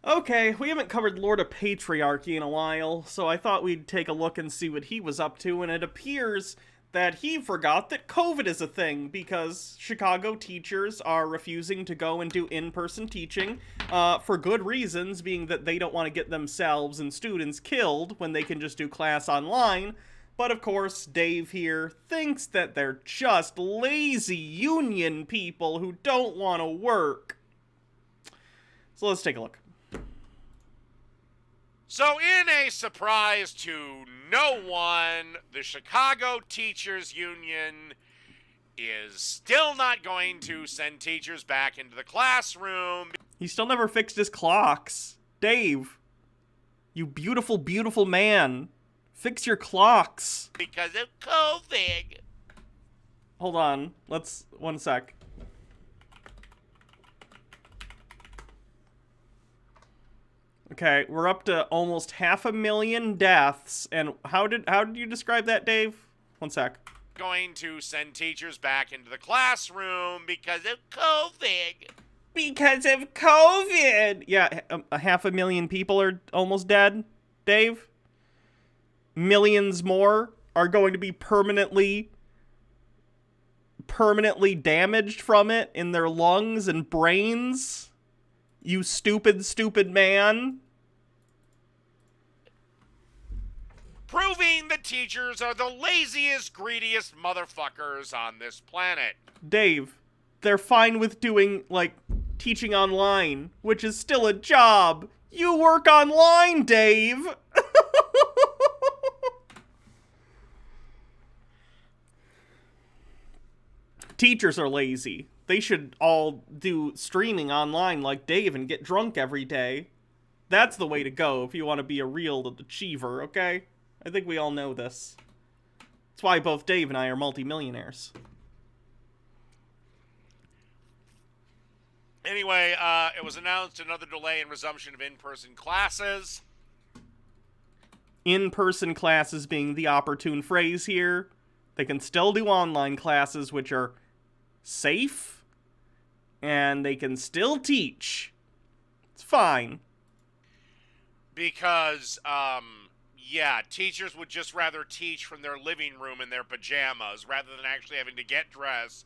Okay, we haven't covered Lord of Patriarchy in a while, so I thought we'd take a look and see what he was up to, and it appears that he forgot that COVID is a thing because Chicago teachers are refusing to go and do in-person teaching for good reasons, being that they don't want to get themselves and students killed when they can just do class online. But of course, Dave here thinks that they're just lazy union people who don't want to work. So let's take a look. So, in a surprise to no one, the Chicago Teachers Union is still not going to send teachers back into the classroom. He still never fixed his clocks. Dave, you beautiful, beautiful man. Fix your clocks. Because of COVID. Hold on. One sec. Okay, we're up to almost 500,000 deaths, and how did you describe that, Dave? One sec. Going to send teachers back into the classroom because of COVID. Because of COVID! Yeah, 500,000 people are almost dead, Dave. Millions more are going to be permanently damaged from it in their lungs and brains. You stupid, stupid man. Proving the teachers are the laziest, greediest motherfuckers on this planet. Dave, they're fine with doing, teaching online, which is still a job. You work online, Dave. Teachers are lazy. They should all do streaming online like Dave and get drunk every day. That's the way to go if you want to be a real achiever, okay? I think we all know this. That's why both Dave and I are multimillionaires. Anyway, it was announced another delay in resumption of in-person classes. In-person classes being the opportune phrase here. They can still do online classes, which are safe, and they can still teach. It's fine. Because, teachers would just rather teach from their living room in their pajamas rather than actually having to get dressed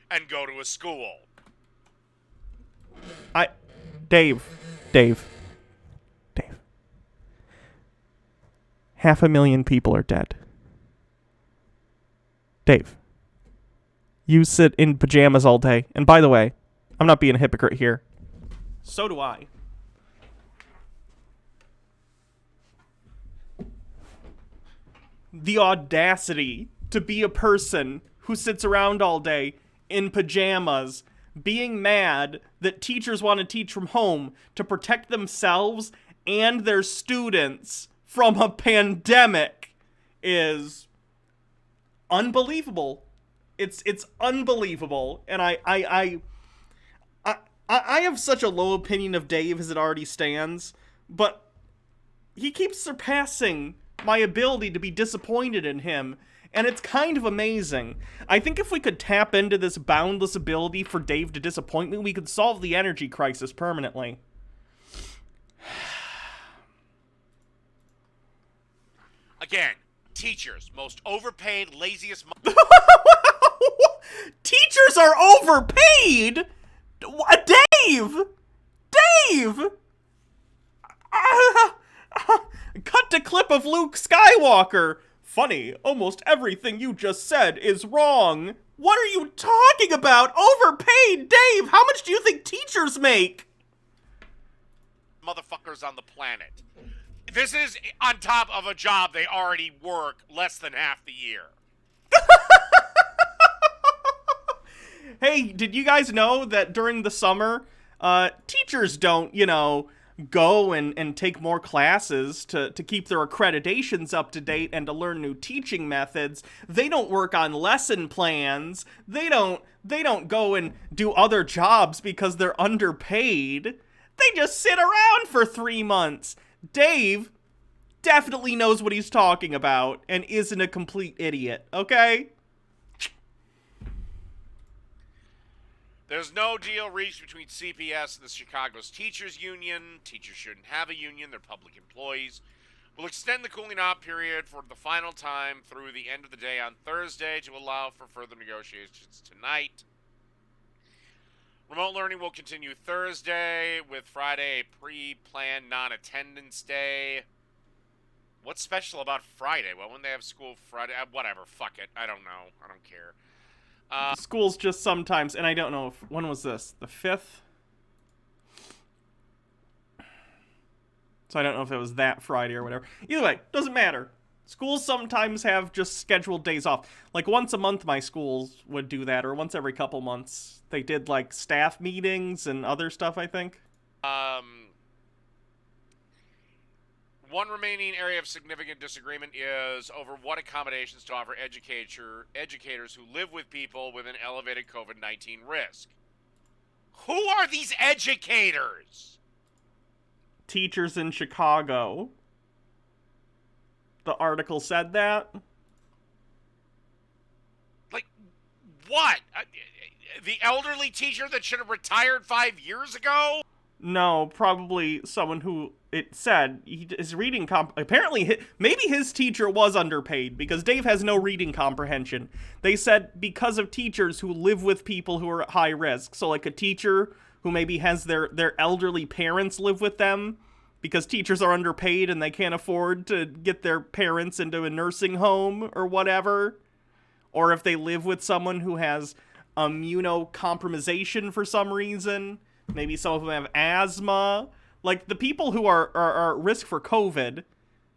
and go to a school. Dave. 500,000 people are dead. Dave. You sit in pajamas all day. And by the way, I'm not being a hypocrite here. So do I. The audacity to be a person who sits around all day in pajamas, being mad that teachers want to teach from home to protect themselves and their students from a pandemic is unbelievable. It's unbelievable, and I have such a low opinion of Dave as it already stands, but he keeps surpassing my ability to be disappointed in him, and it's kind of amazing. I think if we could tap into this boundless ability for Dave to disappoint me, we could solve the energy crisis permanently. Again, teachers, most overpaid, laziest... Teachers are overpaid? Dave! Cut to clip of Luke Skywalker. Funny, almost everything you just said is wrong. What are you talking about? Overpaid, Dave! How much do you think teachers make? Motherfuckers on the planet. This is on top of a job they already work less than half the year. Hey, did you guys know that during the summer, teachers don't, go and take more classes to keep their accreditations up to date and to learn new teaching methods? They don't work on lesson plans. They don't go and do other jobs because they're underpaid. They just sit around for 3 months. Dave definitely knows what he's talking about and isn't a complete idiot, okay? There's no deal reached between CPS and the Chicago's teachers union. Teachers shouldn't have a union. They're public employees. We'll extend the cooling off period for the final time through the end of the day on Thursday to allow for further negotiations tonight. Remote learning will continue Thursday, with Friday a pre-planned non-attendance day. What's special about Friday? Well, when they have school Friday, whatever, fuck it. I don't know. I don't care. Schools just sometimes, and I don't know if, when was this? The 5th? So I don't know if it was that Friday or whatever. Either way, doesn't matter. Schools sometimes have just scheduled days off. Like once a month my schools would do that, or once every couple months. They did like staff meetings and other stuff, I think. One remaining area of significant disagreement is over what accommodations to offer educators who live with people with an elevated COVID-19 risk. Who are these educators? Teachers in Chicago. The article said that. Like, what? The elderly teacher that should have retired 5 years ago? No, probably someone who, it said, his reading apparently, maybe his teacher was underpaid, because Dave has no reading comprehension. They said because of teachers who live with people who are at high risk. So like a teacher who maybe has their elderly parents live with them, because teachers are underpaid and they can't afford to get their parents into a nursing home or whatever. Or if they live with someone who has immunocompromisation for some reason. Maybe some of them have asthma. Like, the people who are at risk for COVID,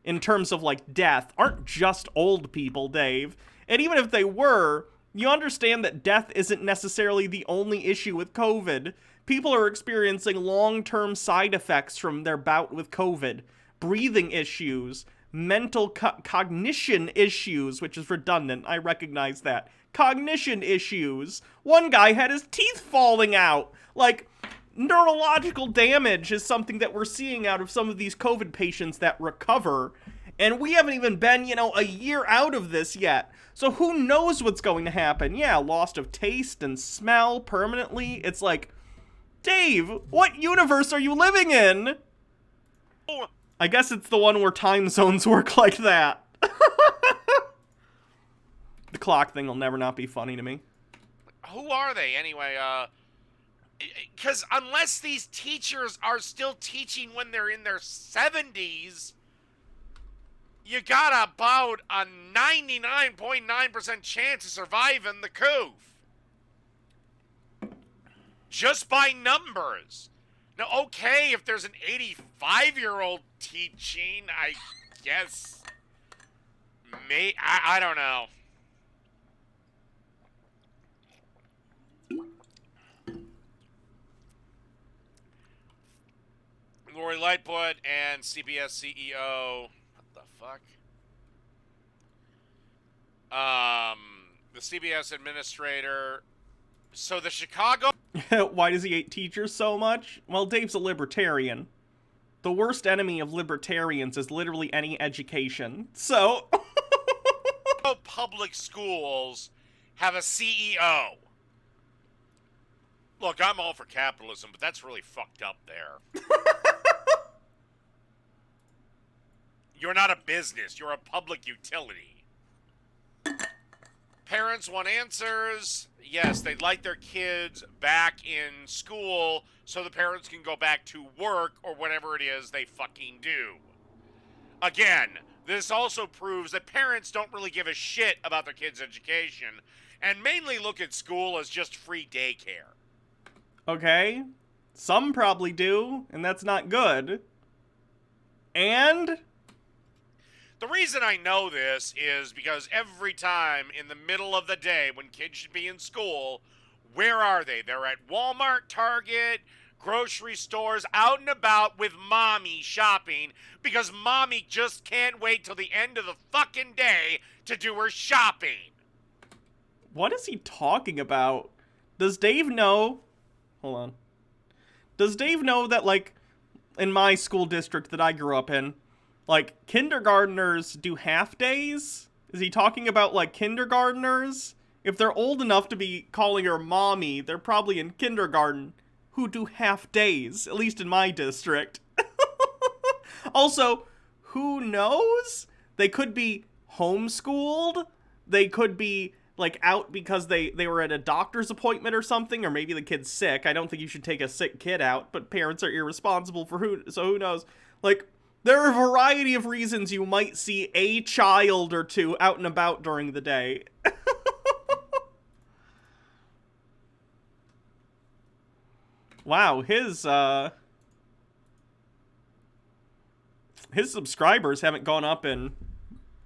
in terms of, like, death, aren't just old people, Dave. And even if they were, you understand that death isn't necessarily the only issue with COVID. People are experiencing long-term side effects from their bout with COVID. Breathing issues, mental cognition issues, which is redundant, I recognize that. Cognition issues. One guy had his teeth falling out. Like, neurological damage is something that we're seeing out of some of these COVID patients that recover. And we haven't even been, a year out of this yet. So who knows what's going to happen? Yeah, loss of taste and smell permanently. It's like, Dave, what universe are you living in? I guess it's the one where time zones work like that. The clock thing will never not be funny to me. Who are they anyway? Because unless these teachers are still teaching when they're in their 70s, you got about a 99.9% chance of surviving the coup. Just by numbers. Now, okay, if there's an 85-year-old teaching, I guess... I don't know. Lori Lightfoot and CBS CEO. What the fuck? The CBS administrator. So the Chicago. Why does he hate teachers so much? Well, Dave's a libertarian. The worst enemy of libertarians is literally any education. So. Public schools have a CEO. Look, I'm all for capitalism, but that's really fucked up there. You're not a business. You're a public utility. Parents want answers. Yes, they'd like their kids back in school so the parents can go back to work or whatever it is they fucking do. Again, this also proves that parents don't really give a shit about their kids' education and mainly look at school as just free daycare. Okay, some probably do, and that's not good. And the reason I know this is because every time in the middle of the day when kids should be in school, where are they? They're at Walmart, Target, grocery stores, out and about with mommy shopping because mommy just can't wait till the end of the fucking day to do her shopping. What is he talking about? Does Dave know? Hold on. Does Dave know that, like, in my school district that I grew up in, like, kindergartners do half days? Is he talking about, like, kindergartners If they're old enough to be calling her mommy, they're probably in kindergarten, who do half days, at least in my district. Also, who knows? They could be homeschooled. They could be, like, out because they were at a doctor's appointment or something, or maybe the kid's sick. I don't think you should take a sick kid out, but parents are irresponsible so who knows? Like, there are a variety of reasons you might see a child or two out and about during the day. Wow, his subscribers haven't gone up in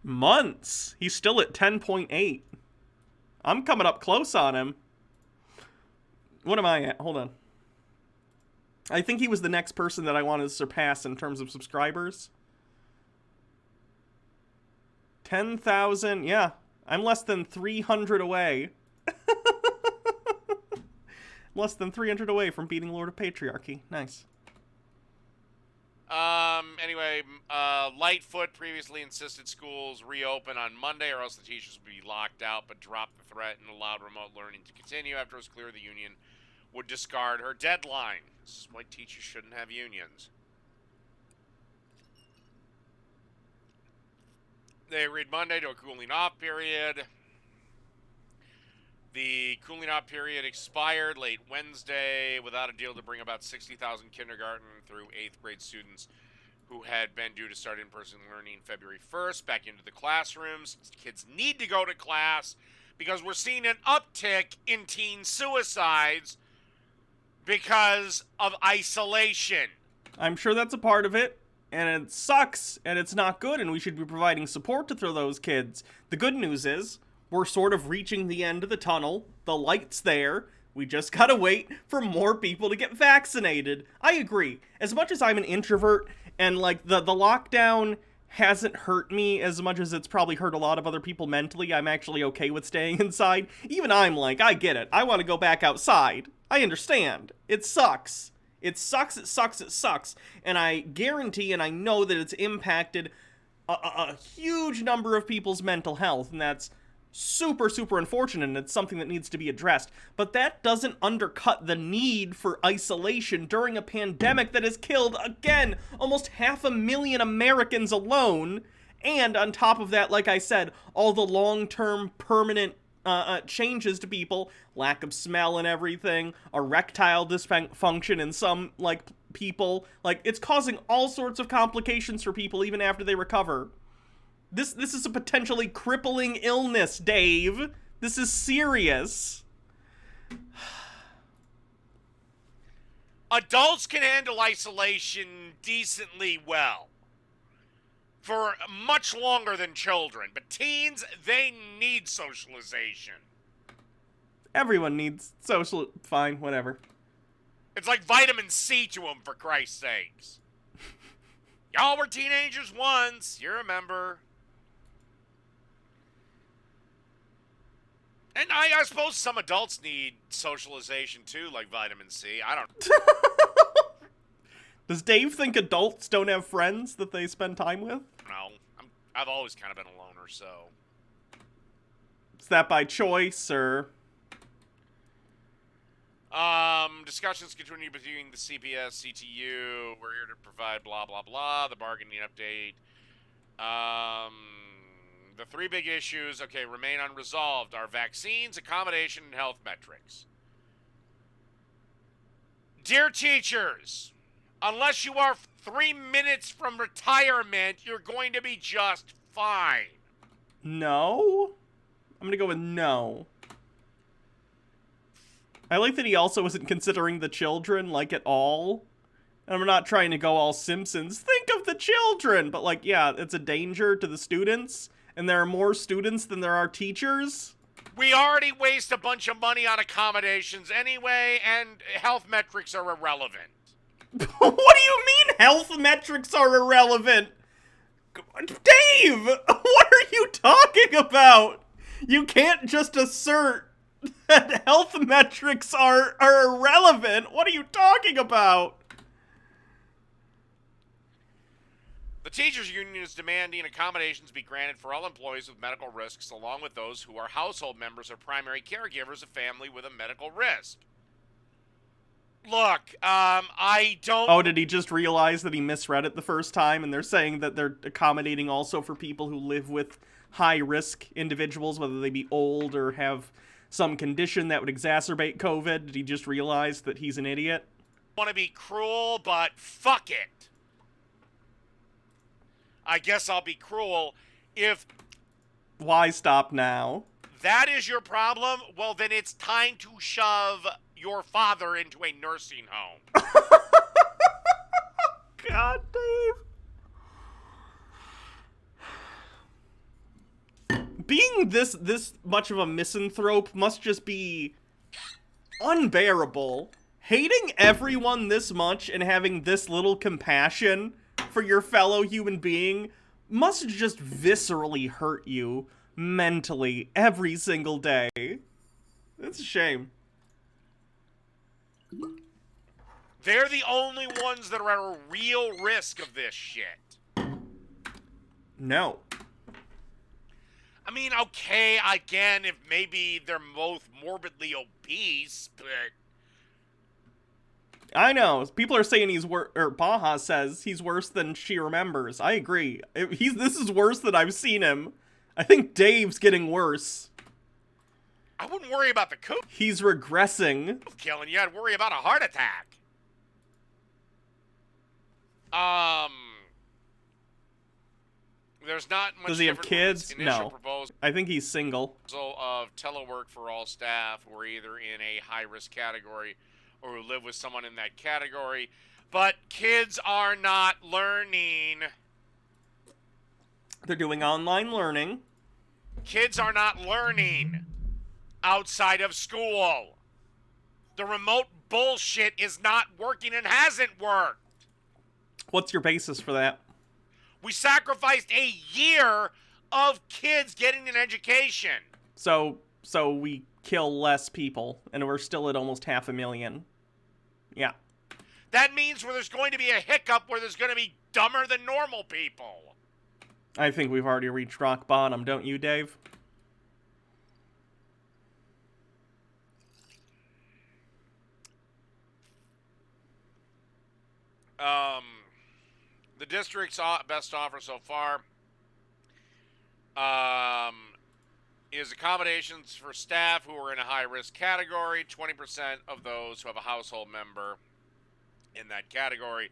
months. He's still at 10.8. I'm coming up close on him. What am I at? Hold on. I think he was the next person that I wanted to surpass in terms of subscribers. 10,000. Yeah, I'm less than 300 away. Less than 300 away from beating Lord of Patriarchy. Nice. Anyway, Lightfoot previously insisted schools reopen on Monday or else the teachers would be locked out, but dropped the threat and allowed remote learning to continue after it was clear the union would discard her deadline. This is why teachers shouldn't have unions. They agreed Monday to a cooling off period. The cooling off period expired late Wednesday without a deal to bring about 60,000 kindergarten through 8th grade students who had been due to start in-person learning February 1st back into the classrooms. Kids need to go to class because we're seeing an uptick in teen suicides because of isolation. I'm sure that's a part of it, and it sucks, and it's not good, and we should be providing support to those kids. The good news is, we're sort of reaching the end of the tunnel. The light's there. We just gotta wait for more people to get vaccinated. I agree. As much as I'm an introvert, and like the lockdown hasn't hurt me as much as it's probably hurt a lot of other people mentally, I'm actually okay with staying inside. Even I'm like, I get it. I want to go back outside. I understand. It sucks. It sucks, it sucks, it sucks. And I guarantee and I know that it's impacted a huge number of people's mental health, and that's super, super unfortunate, and it's something that needs to be addressed. But that doesn't undercut the need for isolation during a pandemic that has killed, again, almost 500,000 Americans alone. And on top of that, like I said, all the long-term permanent changes to people, lack of smell and everything, erectile dysfunction in some, like, people. Like, it's causing all sorts of complications for people even after they recover. This is a potentially crippling illness, Dave. This is serious. Adults can handle isolation decently well for much longer than children, but teens, they need socialization. Everyone needs social... Fine, whatever. It's like vitamin C to them, for Christ's sakes. Y'all were teenagers once, you remember. And I suppose some adults need socialization too, like vitamin C. I don't know. Does Dave think adults don't have friends that they spend time with? No. I've always kind of been a loner, so. Is that by choice, or? Discussions continue between the CPS, CTU. We're here to provide blah, blah, blah. The bargaining update. The three big issues, okay, remain unresolved are vaccines, accommodation, and health metrics. Dear teachers, unless you are 3 minutes from retirement, you're going to be just fine. No? I'm gonna go with no. I like that he also wasn't considering the children, like, at all. And I'm not trying to go all Simpsons. Think of the children! But, like, yeah, it's a danger to the students. And there are more students than there are teachers? We already waste a bunch of money on accommodations anyway, and health metrics are irrelevant. What do you mean health metrics are irrelevant? Dave! What are you talking about? You can't just assert that health metrics are irrelevant. What are you talking about? The teachers union is demanding accommodations be granted for all employees with medical risks, along with those who are household members or primary caregivers of family with a medical risk. Look, I don't... Oh, did he just realize that he misread it the first time, and they're saying that they're accommodating also for people who live with high-risk individuals, whether they be old or have some condition that would exacerbate COVID? Did he just realize that he's an idiot? I want to be cruel, but fuck it. I guess I'll be cruel. If Why stop now? that is your problem, well, then it's time to shove your father into a nursing home. God, Dave. Being this much of a misanthrope must just be unbearable. Hating everyone this much and having this little compassion for your fellow human being must just viscerally hurt you mentally every single day. It's a shame. They're the only ones that are at a real risk of this shit. No. I mean, okay, again, if maybe they're both morbidly obese, but... I know. People are saying Baja says he's worse than she remembers. I agree. This is worse than I've seen him. I think Dave's getting worse. I wouldn't worry about the coop He's regressing. killing you. I'd worry about a heart attack. There's not much. Does he have difference kids? from his initial No. proposal I think he's single. of telework for all staff who are either in a high-risk category or who live with someone in that category. But kids are not learning. They're doing online learning. Kids are not learning outside of school. The remote bullshit is not working and hasn't worked. What's your basis for that? We sacrificed a year of kids getting an education. So we kill less people, and we're still at almost 500,000. Yeah. That means where there's going to be a hiccup where there's going to be dumber than normal people. I think we've already reached rock bottom, don't you, Dave? The district's best offer so far is accommodations for staff who are in a high-risk category, 20% of those who have a household member in that category,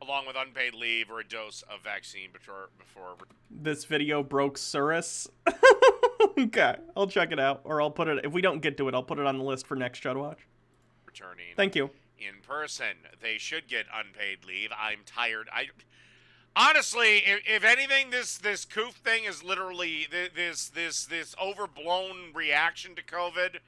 along with unpaid leave or a dose of vaccine before This video broke Surus. Okay, I'll check it out, or I'll put it, if we don't get to it, I'll put it on the list for next Chud Watch. returning. Thank you. In person. They should get unpaid leave. I'm tired. Honestly, if anything, this coof thing is literally this overblown reaction to COVID.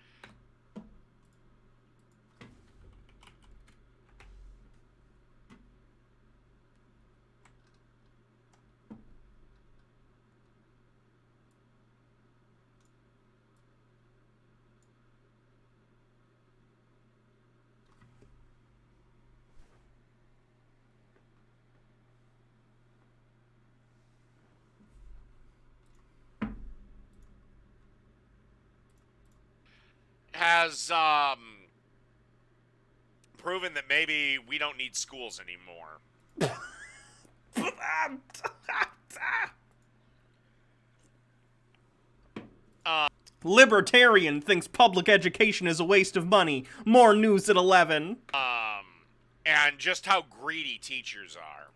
Has proven that maybe we don't need schools anymore. Libertarian thinks public education is a waste of money. More news at 11. And just how greedy teachers are.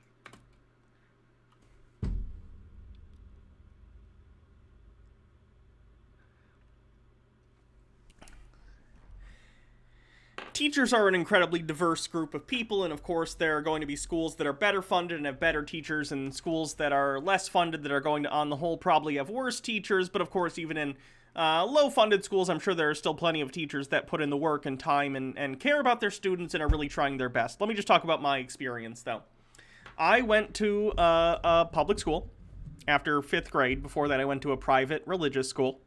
Teachers are an incredibly diverse group of people, and of course there are going to be schools that are better funded and have better teachers, and schools that are less funded that are going to, on the whole, probably have worse teachers. But of course, even in low-funded schools, I'm sure there are still plenty of teachers that put in the work and time and care about their students and are really trying their best. Let me just talk about my experience, though. I went to a public school after 5th grade. Before that, I went to a private religious school.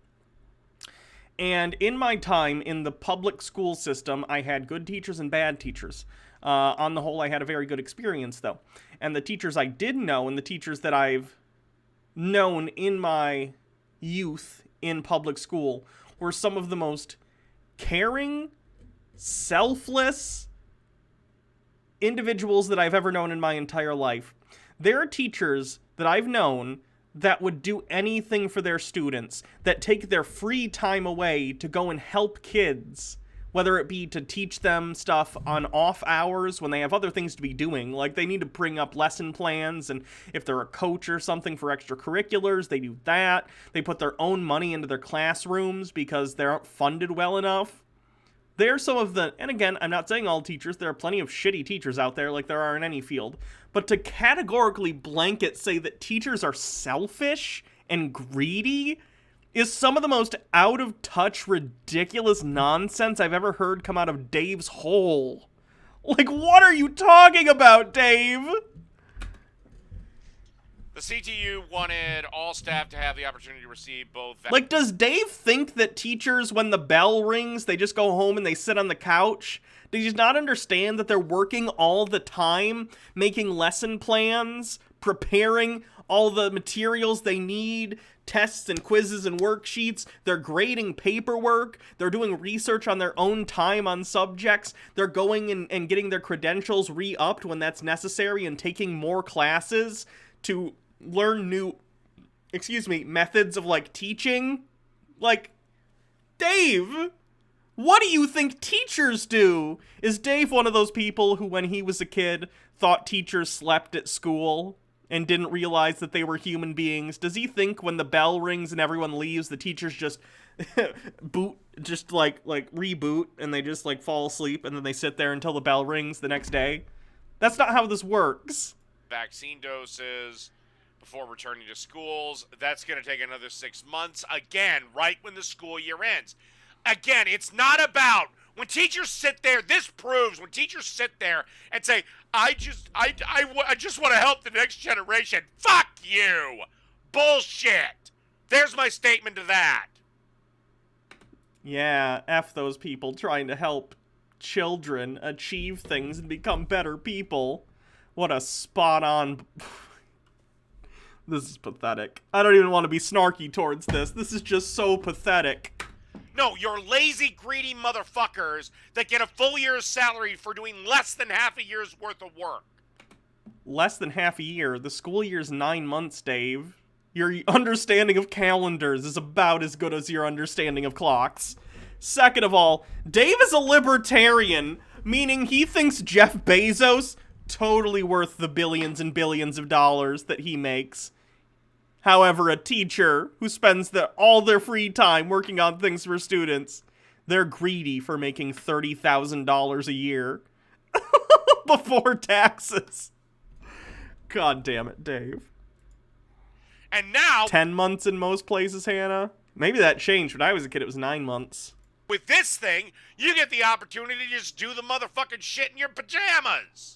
And in my time in the public school system, I had good teachers and bad teachers. On the whole, I had a very good experience, though. And the teachers I did know and the teachers that I've known in my youth in public school were some of the most caring, selfless individuals that I've ever known in my entire life. There are teachers that I've known that would do anything for their students, that take their free time away to go and help kids, whether it be to teach them stuff on off hours when they have other things to be doing, like they need to bring up lesson plans, and if they're a coach or something for extracurriculars, they do that. They put their own money into their classrooms because they aren't funded well enough. They're some of the, and again, I'm not saying all teachers, there are plenty of shitty teachers out there like there are in any field, but to categorically blanket say that teachers are selfish and greedy is some of the most out-of-touch, ridiculous nonsense I've ever heard come out of Dave's hole. Like, what are you talking about, Dave? The CTU wanted all staff to have the opportunity to receive both... Like, does Dave think that teachers, when the bell rings, they just go home and they sit on the couch? Does he not understand that they're working all the time, making lesson plans, preparing all the materials they need, tests and quizzes and worksheets, they're grading paperwork, they're doing research on their own time on subjects, they're going and getting their credentials re-upped when that's necessary and taking more classes to learn new, methods of, like, teaching? Like, Dave, what do you think teachers do? Is Dave one of those people who, when he was a kid, thought teachers slept at school and didn't realize that they were human beings? Does he think when the bell rings and everyone leaves, the teachers just reboot, and they just, like, fall asleep, and then they sit there until the bell rings the next day? That's not how this works. Vaccine doses before returning to schools. That's going to take another 6 months. Again, right when the school year ends. Again, it's not about... When teachers sit there, this proves when teachers sit there and say, I just want to help the next generation. Fuck you. Bullshit. There's my statement to that. Yeah, F those people trying to help children achieve things and become better people. What a spot-on... This is pathetic. I don't even want to be snarky towards this. This is just so pathetic. No, you're lazy, greedy motherfuckers that get a full year's salary for doing less than half a year's worth of work. Less than half a year? The school year's 9 months, Dave. Your understanding of calendars is about as good as your understanding of clocks. Second of all, Dave is a libertarian, meaning he thinks Jeff Bezos totally worth the billions and billions of dollars that he makes. However, a teacher who spends all their free time working on things for students, they're greedy for making $30,000 a year before taxes. God damn it, Dave. And now... 10 months in most places, Hannah? Maybe that changed. When I was a kid, it was 9 months. With this thing, you get the opportunity to just do the motherfucking shit in your pajamas.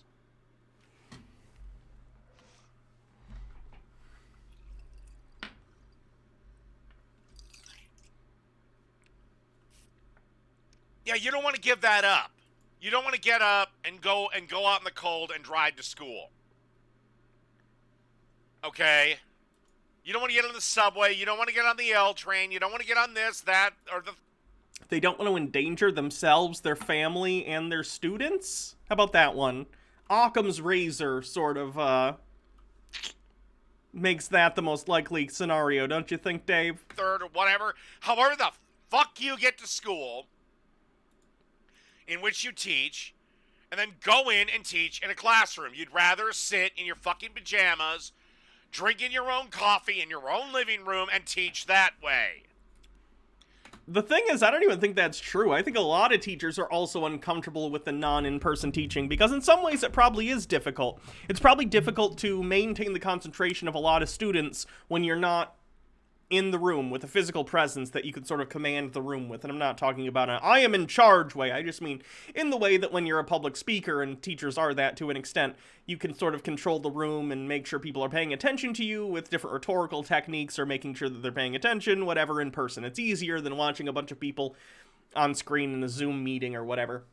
Yeah, you don't want to give that up. You don't want to get up and go out in the cold and drive to school. Okay? You don't want to get on the subway. You don't want to get on the L train. You don't want to get on this, that, or the... They don't want to endanger themselves, their family, and their students? How about that one? Occam's razor sort of, makes that the most likely scenario, don't you think, Dave? Third or whatever. However the fuck you get to school... in which you teach, and then go in and teach in a classroom. You'd rather sit in your fucking pajamas, drinking your own coffee in your own living room, and teach that way. The thing is, I don't even think that's true. I think a lot of teachers are also uncomfortable with the non-in-person teaching, because in some ways it probably is difficult. It's probably difficult to maintain the concentration of a lot of students when you're not in the room with a physical presence that you can sort of command the room with. And I'm not talking about an I am in charge way. I just mean in the way that when you're a public speaker, and teachers are that to an extent, you can sort of control the room and make sure people are paying attention to you with different rhetorical techniques or making sure that they're paying attention, whatever, in person. It's easier than watching a bunch of people on screen in a Zoom meeting or whatever.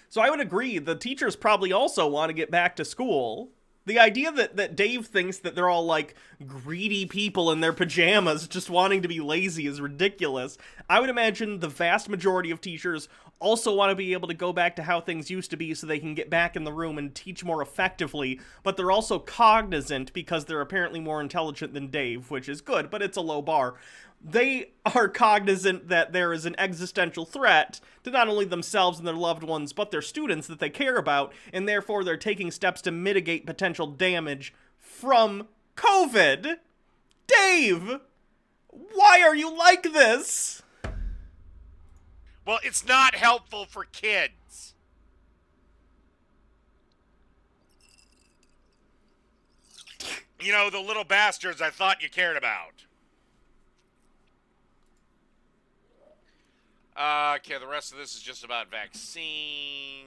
So I would agree, the teachers probably also want to get back to school. The idea that Dave thinks that they're all, like, greedy people in their pajamas just wanting to be lazy is ridiculous. I would imagine the vast majority of teachers also want to be able to go back to how things used to be so they can get back in the room and teach more effectively, but they're also cognizant because they're apparently more intelligent than Dave, which is good, but it's a low bar. They are cognizant that there is an existential threat to not only themselves and their loved ones, but their students that they care about, and therefore they're taking steps to mitigate potential damage from COVID. Dave! Why are you like this? Well, it's not helpful for kids. You know, the little bastards I thought you cared about. Okay, the rest of this is just about vaccines.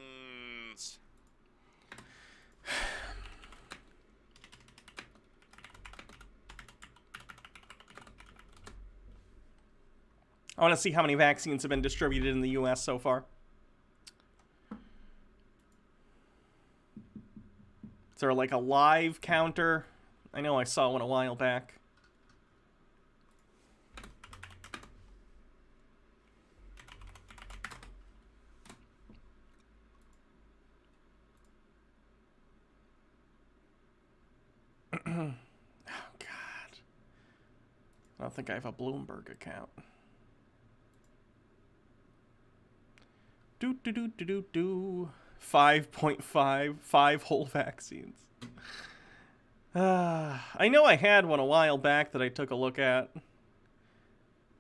I want to see how many vaccines have been distributed in the US so far. Is there like a live counter? I know I saw one a while back. Oh, God. I don't think I have a Bloomberg account. Do 5.5 whole vaccines. I know I had one a while back that I took a look at.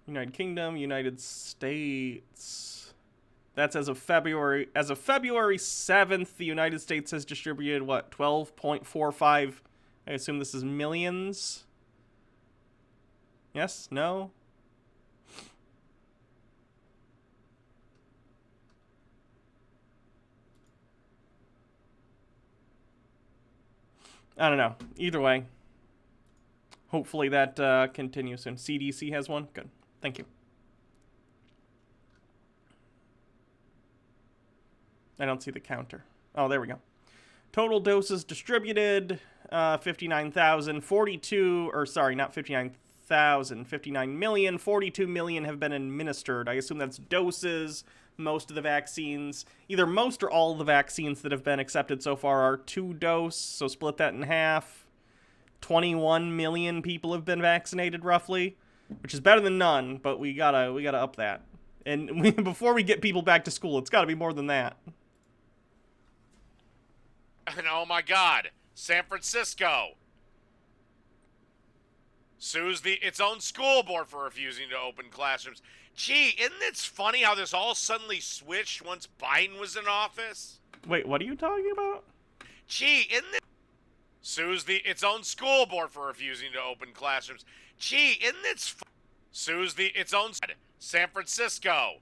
United Kingdom, United States. That's as of February. As of February 7th, the United States has distributed, what, 12.45, I assume this is millions? Yes? No? I don't know. Either way. Hopefully that continues soon. CDC has one? Good. Thank you. I don't see the counter. Oh, there we go. Total doses distributed, 59,000. 42, or sorry, not 59,000. 59 million. 42 million have been administered. I assume that's doses. Most of the vaccines, either most or all of the vaccines that have been accepted so far are 2-dose, so split that in half. 21 million people have been vaccinated, roughly, which is better than none, but we gotta up that. And before we get people back to school, it's gotta be more than that. And oh my God, San Francisco sues its own school board for refusing to open classrooms. Gee, isn't it funny how this all suddenly switched once Biden was in office? Wait, what are you talking about? Gee, isn't it sues its own school board for refusing to open classrooms? Gee, isn't it sues its own San Francisco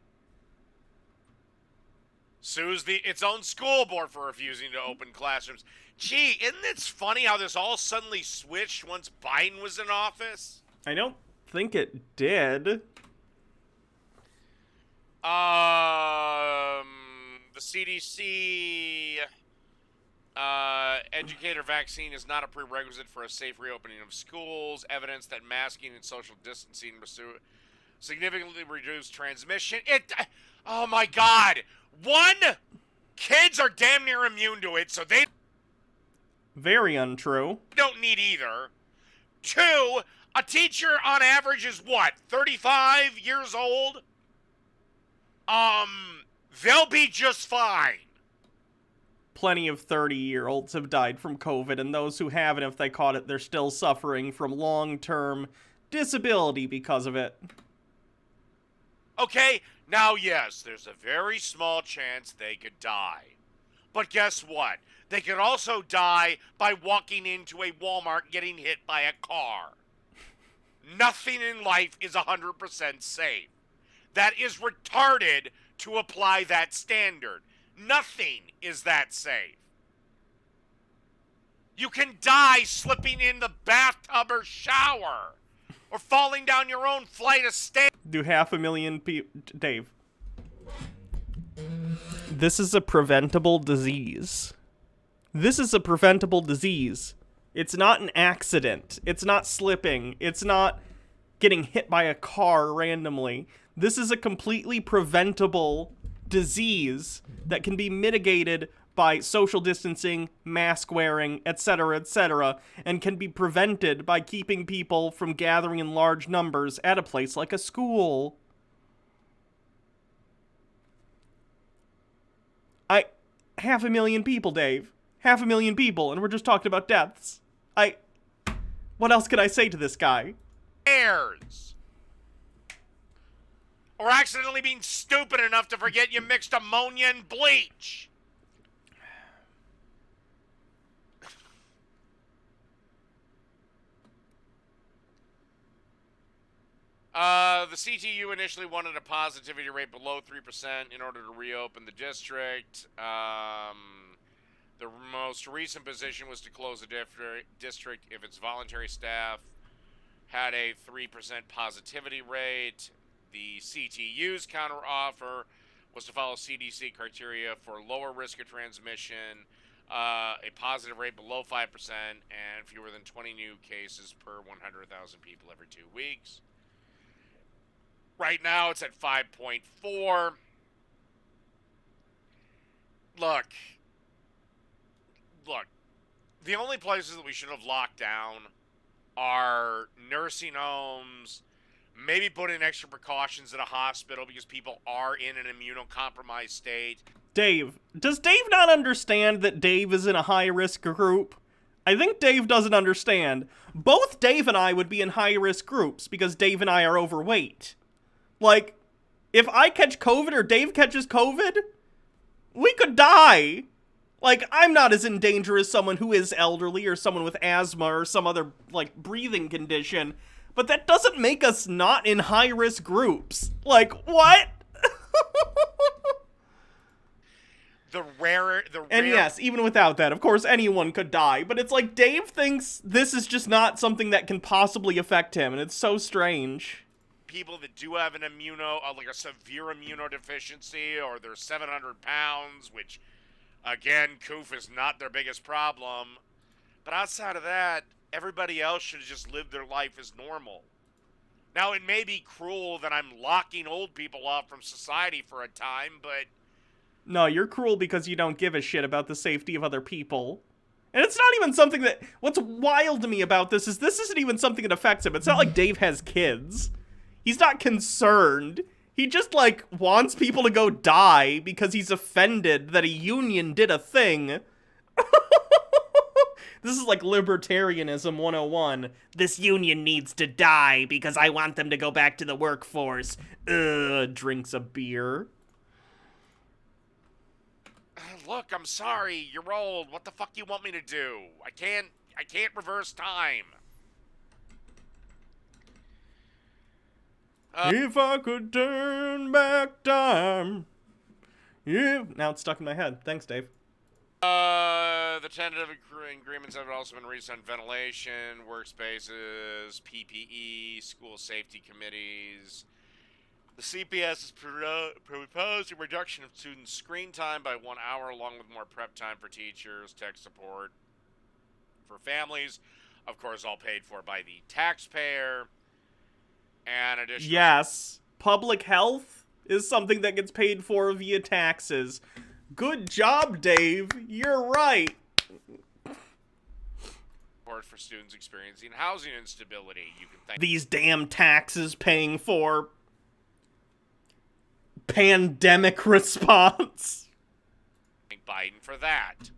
sues its own school board for refusing to open classrooms. Gee, isn't it funny how this all suddenly switched once Biden was in office? I don't think it did. The CDC educator vaccine is not a prerequisite for a safe reopening of schools. Evidence that masking and social distancing significantly reduce transmission. Oh my God. One, kids are damn near immune to it, so they Very untrue. don't need either. Two, a teacher on average is what, 35 years old? They'll be just fine. Plenty of 30-year-olds have died from COVID, and those who haven't, if they caught it, they're still suffering from long-term disability because of it. Okay, now yes, there's a very small chance they could die. But guess what? They could also die by walking into a Walmart getting hit by a car. Nothing in life is 100% safe. That is retarded to apply that standard. Nothing is that safe. You can die slipping in the bathtub or shower, or falling down your own flight of stairs. Do 500,000 people... Dave. This is a preventable disease. This is a preventable disease. It's not an accident. It's not slipping. It's not getting hit by a car randomly. This is a completely preventable disease that can be mitigated by social distancing, mask wearing, etc., and can be prevented by keeping people from gathering in large numbers at a place like a school. 500,000 people, Dave. 500,000 people, and we're just talking about deaths. What else can I say to this guy? Airs. Or accidentally being stupid enough to forget you mixed ammonia and bleach. The CTU initially wanted a positivity rate below 3% in order to reopen the district. The most recent position was to close the district if its voluntary staff had a 3% positivity rate. The CTU's counteroffer was to follow CDC criteria for lower risk of transmission, a positive rate below 5%, and fewer than 20 new cases per 100,000 people every 2 weeks. Right now, it's at 5.4. Look, the only places that we should have locked down are nursing homes, maybe put in extra precautions at a hospital because people are in an immunocompromised state. Dave, does Dave not understand that Dave is in a high-risk group? I think Dave doesn't understand. Both Dave and I would be in high-risk groups because Dave and I are overweight. Like, if I catch COVID or Dave catches COVID, we could die. Like, I'm not as in danger as someone who is elderly or someone with asthma or some other, like, breathing condition. But that doesn't make us not in high-risk groups. Like, what? And yes, even without that, of course, anyone could die. But it's like, Dave thinks this is just not something that can possibly affect him, and it's so strange. People that do have an like a severe immunodeficiency, or they're 700 pounds, which, again, coof is not their biggest problem. But outside of that, everybody else should just live their life as normal. Now, it may be cruel that I'm locking old people off from society for a time, but... No, you're cruel because you don't give a shit about the safety of other people. And it's not even something that... What's wild to me about this isn't even something that affects him. It's not like Dave has kids. He's not concerned. He just, like, wants people to go die because he's offended that a union did a thing. This is like libertarianism 101. This union needs to die because I want them to go back to the workforce. Drinks a beer. Look, I'm sorry. You're old. What the fuck do you want me to do? I can't reverse time. If I could turn back time. Yeah. Now it's stuck in my head. Thanks, Dave. The tentative agreements have also been reached on ventilation, workspaces, PPE, school safety committees. The CPS has proposed a reduction of student screen time by 1 hour, along with more prep time for teachers, tech support for families, of course, all paid for by the taxpayer. And additional... Yes, public health is something that gets paid for via taxes. Good job, Dave. You're right. Support for students experiencing housing instability. You can thank these damn taxes paying for pandemic response. Thank Biden for that.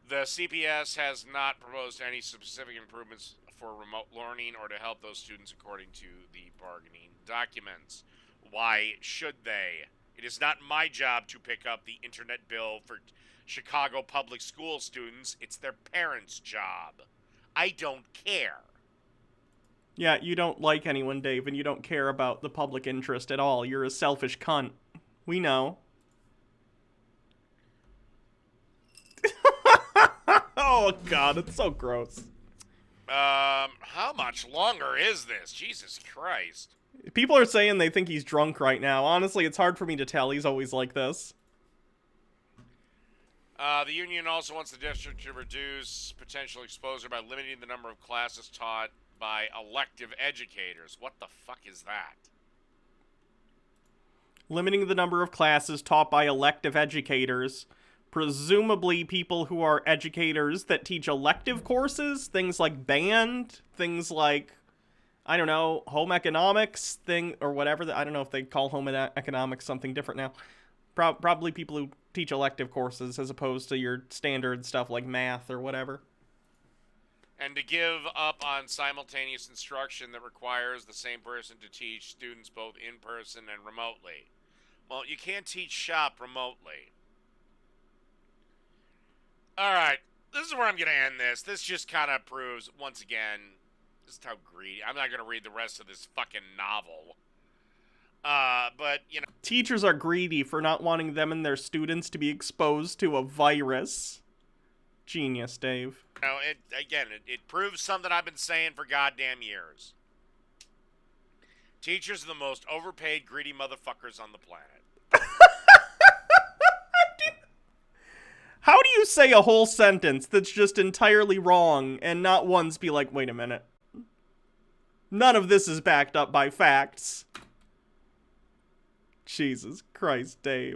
The CPS has not proposed any specific improvements for remote learning or to help those students according to the bargaining documents. Why should they? It is not my job to pick up the internet bill for Chicago public school students. It's their parents' job. I don't care. Yeah, you don't like anyone, Dave, and you don't care about the public interest at all. You're a selfish cunt. We know. Oh, God, it's so gross. How much longer is this? Jesus Christ. People are saying they think he's drunk right now. Honestly, it's hard for me to tell. He's always like this. The union also wants the district to reduce potential exposure by limiting the number of classes taught by elective educators. What the fuck is that? Limiting the number of classes taught by elective educators. Presumably people who are educators that teach elective courses, things like band, things like, I don't know, home economics thing or whatever. I don't know if they call home economics something different now. Probably people who teach elective courses as opposed to your standard stuff like math or whatever. And to give up on simultaneous instruction that requires the same person to teach students both in person and remotely. Well, you can't teach shop remotely. Alright, this is where I'm going to end this. This just kind of proves, once again, just how greedy. I'm not going to read the rest of this fucking novel. But, you know. Teachers are greedy for not wanting them and their students to be exposed to a virus. Genius, Dave. You know, it proves something I've been saying for goddamn years. Teachers are the most overpaid, greedy motherfuckers on the planet. How do you say a whole sentence that's just entirely wrong and not once be like, wait a minute. None of this is backed up by facts. Jesus Christ, Dave.